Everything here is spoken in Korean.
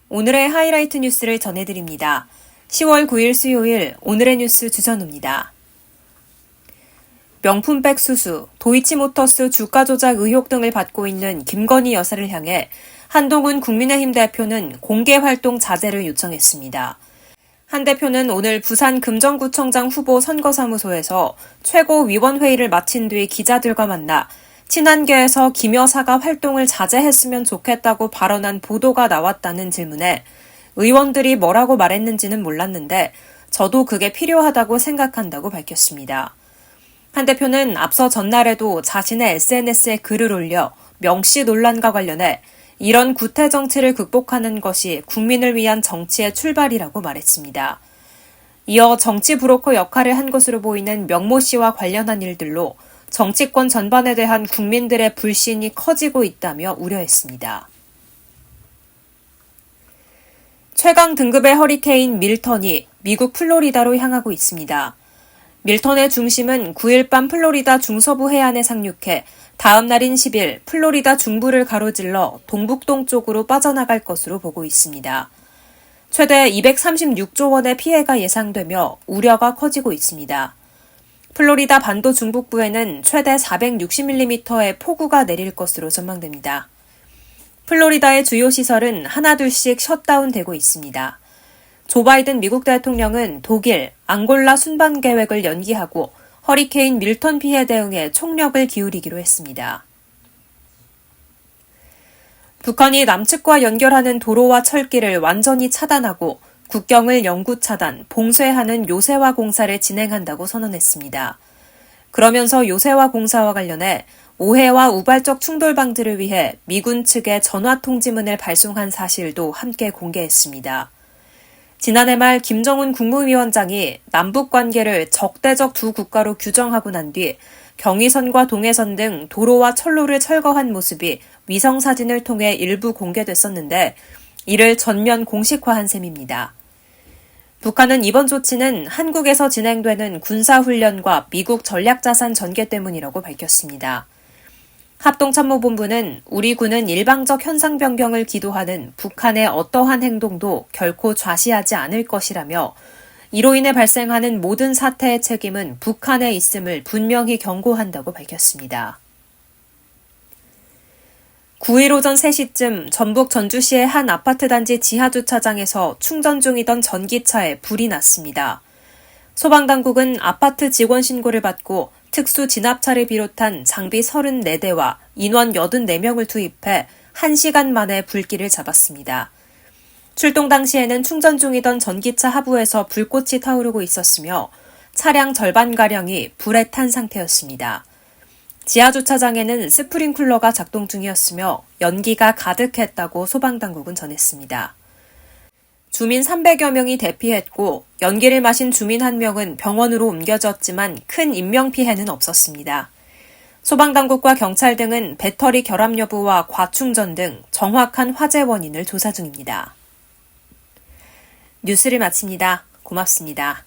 오늘의 하이라이트 뉴스를 전해드립니다. 10월 9일 수요일 오늘의 뉴스 주전우입니다. 명품백 수수, 도이치모터스 주가 조작 의혹 등을 받고 있는 김건희 여사를 향해 한동훈 국민의힘 대표는 공개 활동 자제를 요청했습니다. 한 대표는 오늘 부산 금정구청장 후보 선거사무소에서 최고위원회의를 마친 뒤 기자들과 만나 친한계에서 김 여사가 활동을 자제했으면 좋겠다고 발언한 보도가 나왔다는 질문에 의원들이 뭐라고 말했는지는 몰랐는데 저도 그게 필요하다고 생각한다고 밝혔습니다. 한 대표는 앞서 전날에도 자신의 SNS에 글을 올려 명시 논란과 관련해 이런 구태 정치를 극복하는 것이 국민을 위한 정치의 출발이라고 말했습니다. 이어 정치 브로커 역할을 한 것으로 보이는 명모 씨와 관련한 일들로 정치권 전반에 대한 국민들의 불신이 커지고 있다며 우려했습니다. 최강 등급의 허리케인 밀턴이 미국 플로리다로 향하고 있습니다. 밀턴의 중심은 9일 밤 플로리다 중서부 해안에 상륙해 다음 날인 10일 플로리다 중부를 가로질러 동북동쪽으로 빠져나갈 것으로 보고 있습니다. 최대 236조 원의 피해가 예상되며 우려가 커지고 있습니다. 플로리다 반도 중북부에는 최대 460mm의 폭우가 내릴 것으로 전망됩니다. 플로리다의 주요 시설은 하나둘씩 셧다운되고 있습니다. 조 바이든 미국 대통령은 독일, 앙골라 순방 계획을 연기하고 허리케인 밀턴 피해 대응에 총력을 기울이기로 했습니다. 북한이 남측과 연결하는 도로와 철길을 완전히 차단하고 국경을 영구 차단, 봉쇄하는 요새화 공사를 진행한다고 선언했습니다. 그러면서 요새화 공사와 관련해 오해와 우발적 충돌 방지를 위해 미군 측에 전화 통지문을 발송한 사실도 함께 공개했습니다. 지난해 말 김정은 국무위원장이 남북 관계를 적대적 두 국가로 규정하고 난 뒤 경의선과 동해선 등 도로와 철로를 철거한 모습이 위성사진을 통해 일부 공개됐었는데 이를 전면 공식화한 셈입니다. 북한은 이번 조치는 한국에서 진행되는 군사훈련과 미국 전략자산 전개 때문이라고 밝혔습니다. 합동참모본부는 우리 군은 일방적 현상 변경을 기도하는 북한의 어떠한 행동도 결코 좌시하지 않을 것이라며 이로 인해 발생하는 모든 사태의 책임은 북한에 있음을 분명히 경고한다고 밝혔습니다. 9일 오전 3시쯤 전북 전주시의 한 아파트 단지 지하주차장에서 충전 중이던 전기차에 불이 났습니다. 소방당국은 아파트 직원 신고를 받고 특수 진압차를 비롯한 장비 34대와 인원 84명을 투입해 1시간 만에 불길을 잡았습니다. 출동 당시에는 충전 중이던 전기차 하부에서 불꽃이 타오르고 있었으며 차량 절반가량이 불에 탄 상태였습니다. 지하주차장에는 스프링쿨러가 작동 중이었으며 연기가 가득했다고 소방당국은 전했습니다. 주민 300여 명이 대피했고 연기를 마신 주민 1명은 병원으로 옮겨졌지만 큰 인명피해는 없었습니다. 소방당국과 경찰 등은 배터리 결함 여부와 과충전 등 정확한 화재 원인을 조사 중입니다. 뉴스를 마칩니다. 고맙습니다.